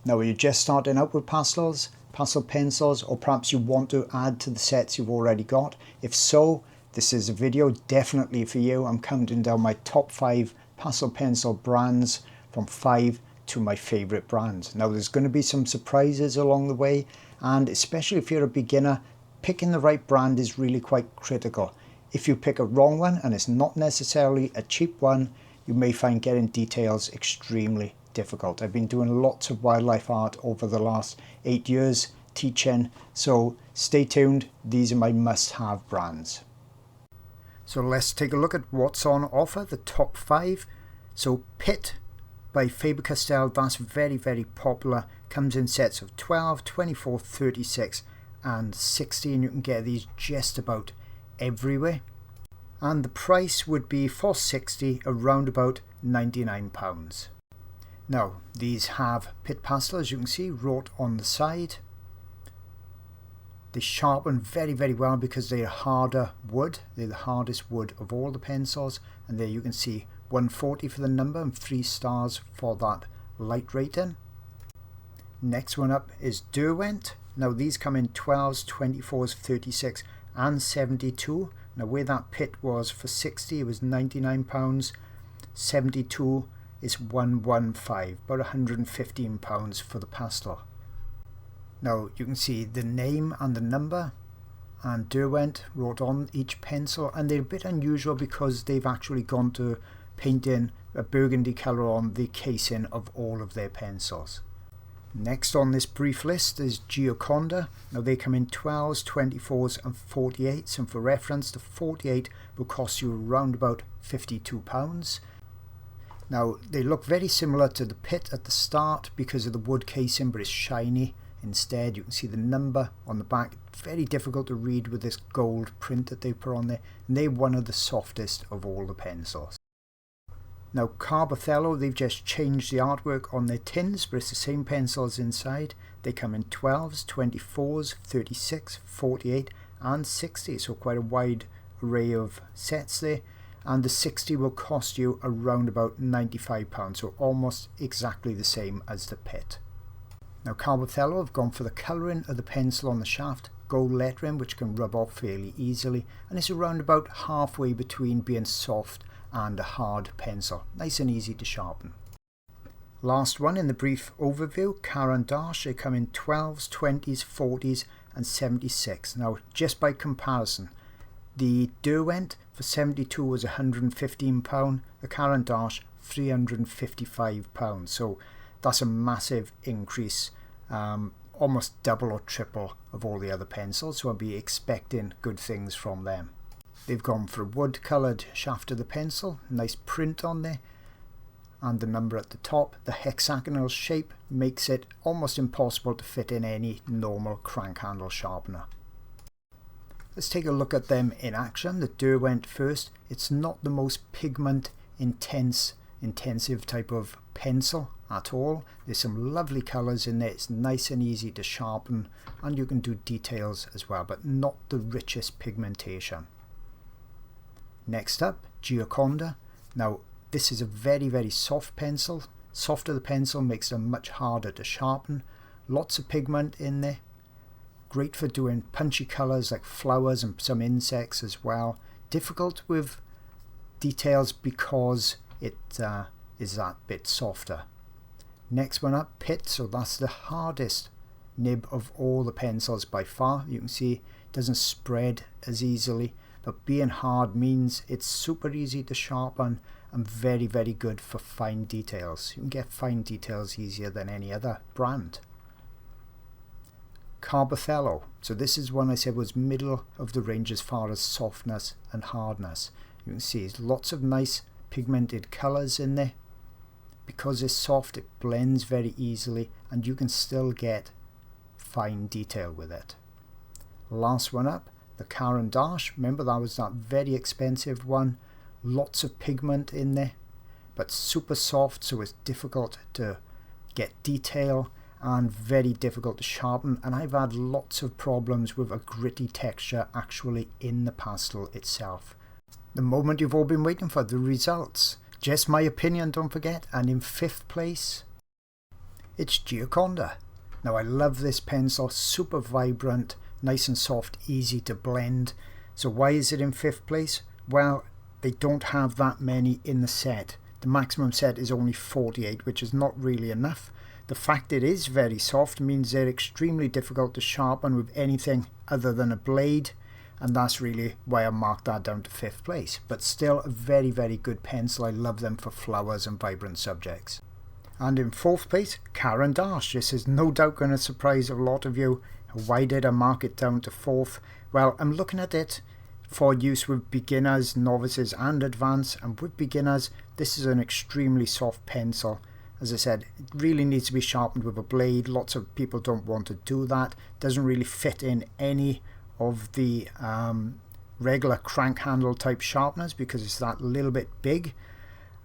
Now, are you just starting out with pastels, pastel pencils, or perhaps you want to add to the sets you've already got? If so, this is a video definitely for you. I'm counting down my top 5 pastel pencil brands from 5 to my favorite brands. Now, there's going to be some surprises along the way, and especially if you're a beginner, picking the right brand is really quite critical. If you pick a wrong one, and it's not necessarily a cheap one, you may find getting details extremely difficult. I've been doing lots of wildlife art over the last 8 years teaching, so stay tuned. These are my must-have brands. So let's take a look at what's on offer, the top 5. So Pitt by Faber-Castell, that's very, very popular. Comes in sets of 12, 24, 36 and 60, and you can get these just about everywhere. And the price would be for 60 around about £99. Now, these have Pitt pastel, as you can see, wrote on the side. They sharpen very, very well because they're harder wood. They're the hardest wood of all the pencils. And there you can see 140 for the number and 3 stars for that light rating. Next one up is Derwent. Now, these come in 12s, 24s, 36 and 72. Now, where that Pitt was for 60, it was £99. 72 is 115, about £115 for the pastel. Now you can see the name and the number, and Derwent wrote on each pencil, and they're a bit unusual because they've actually gone to painting a burgundy colour on the casing of all of their pencils. Next on this brief list is Gioconda. Now they come in 12s, 24s and 48s, and for reference the 48 will cost you around about £52. Now they look very similar to the Pitt at the start because of the wood casing, but it's shiny instead. You can see the number on the back, very difficult to read with this gold print that they put on there, and they're one of the softest of all the pencils. Now Carbothello, they've just changed the artwork on their tins, but it's the same pencils inside. They come in 12s, 24s, 36, 48 and 60, so quite a wide array of sets there. And the 60 will cost you around about £95, so almost exactly the same as the Pitt. Now Carbothello have gone for the colouring of the pencil on the shaft, gold lettering which can rub off fairly easily, and it's around about halfway between being soft and a hard pencil, nice and easy to sharpen. Last one in the brief overview, Caran d'Ache. They come in 12s, 20s, 40s and 76. Now just by comparison, the Derwent for 72 was £115, the Caran d'Ache £355, so that's a massive increase, almost double or triple of all the other pencils, so I'll be expecting good things from them. They've gone for a wood coloured shaft of the pencil, nice print on there, and the number at the top. The hexagonal shape makes it almost impossible to fit in any normal crank handle sharpener. Let's take a look at them in action. The Derwent first. It's not the most pigment intensive type of pencil at all. There's some lovely colours in there. It's nice and easy to sharpen, and you can do details as well, but not the richest pigmentation. Next up, Gioconda. Now this is a very, very soft pencil. Softer the pencil makes them much harder to sharpen. Lots of pigment in there. Great for doing punchy colours like flowers and some insects as well. Difficult with details because it is that bit softer. Next one up, Pitt. So that's the hardest nib of all the pencils by far. You can see it doesn't spread as easily, but being hard means it's super easy to sharpen and very, very good for fine details. You can get fine details easier than any other brand. Carbothello. So this is one I said was middle of the range as far as softness and hardness. You can see there's lots of nice pigmented colours in there. Because it's soft, it blends very easily and you can still get fine detail with it. Last one up, the Caran d'Ache. Remember, that was that very expensive one. Lots of pigment in there, but super soft, so it's difficult to get detail and very difficult to sharpen, and I've had lots of problems with a gritty texture actually in the pastel itself. The moment you've all been waiting for, the results. Just my opinion, don't forget. And in 5th place it's Gioconda. Now I love this pencil, super vibrant, nice and soft, easy to blend. So why is it in 5th place? Well, they don't have that many in the set. The maximum set is only 48, which is not really enough. The fact it is very soft means they're extremely difficult to sharpen with anything other than a blade, and that's really why I marked that down to 5th place. But still a very, very good pencil. I love them for flowers and vibrant subjects. And in 4th place, Caran d'Ache. This is no doubt going to surprise a lot of you. Why did I mark it down to 4th? Well, I'm looking at it for use with beginners, novices and advanced, and with beginners this is an extremely soft pencil. As I said, it really needs to be sharpened with a blade. Lots of people don't want to do that. Doesn't really fit in any of the regular crank handle type sharpeners because it's that little bit big.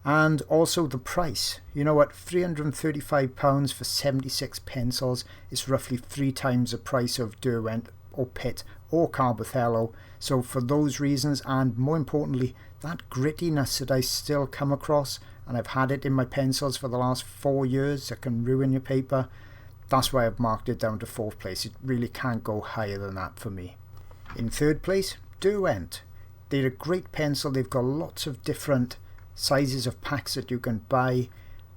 And also the price, you know what, £335 for 76 pencils is roughly 3 times the price of Derwent or Pitt or Carbothello. So for those reasons, and more importantly that grittiness that I still come across, and I've had it in my pencils for the last 4 years, that can ruin your paper, that's why I've marked it down to 4th place. It really can't go higher than that for me. In 3rd place, Derwent. They're a great pencil. They've got lots of different sizes of packs that you can buy.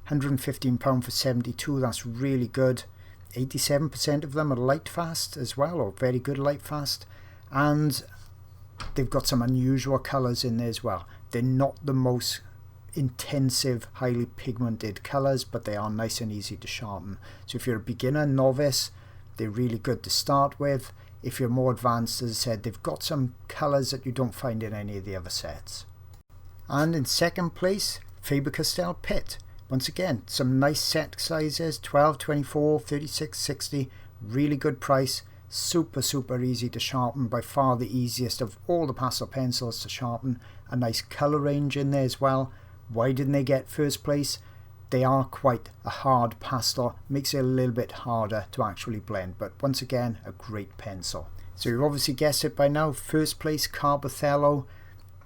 £115 for 72, that's really good. 87% of them are light fast as well, or very good light fast, and they've got some unusual colours in there as well. They're not the most intensive, highly pigmented colours, but they are nice and easy to sharpen. So if you're a beginner, novice, they're really good to start with. If you're more advanced, as I said, they've got some colours that you don't find in any of the other sets. And in 2nd place, Faber-Castell Pitt. Once again, some nice set sizes, 12, 24, 36, 60, really good price, super easy to sharpen, by far the easiest of all the pastel pencils to sharpen. A nice colour range in there as well. Why didn't they get 1st place? They are quite a hard pastel, makes it a little bit harder to actually blend, but once again, a great pencil. So you've obviously guessed it by now, 1st place Carbothello.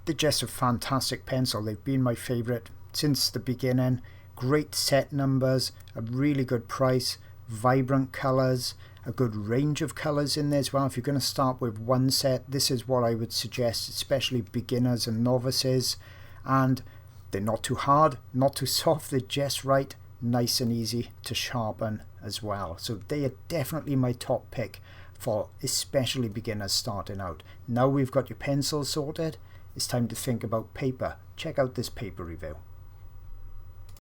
They're just a fantastic pencil. They've been my favourite since the beginning. Great set numbers, a really good price, vibrant colours, a good range of colours in there as well. If you're going to start with one set, this is what I would suggest, especially beginners and novices. And they're not too hard, not too soft, they're just right, nice and easy to sharpen as well. So they are definitely my top pick for especially beginners starting out. Now we've got your pencils sorted, it's time to think about paper. Check out this paper review.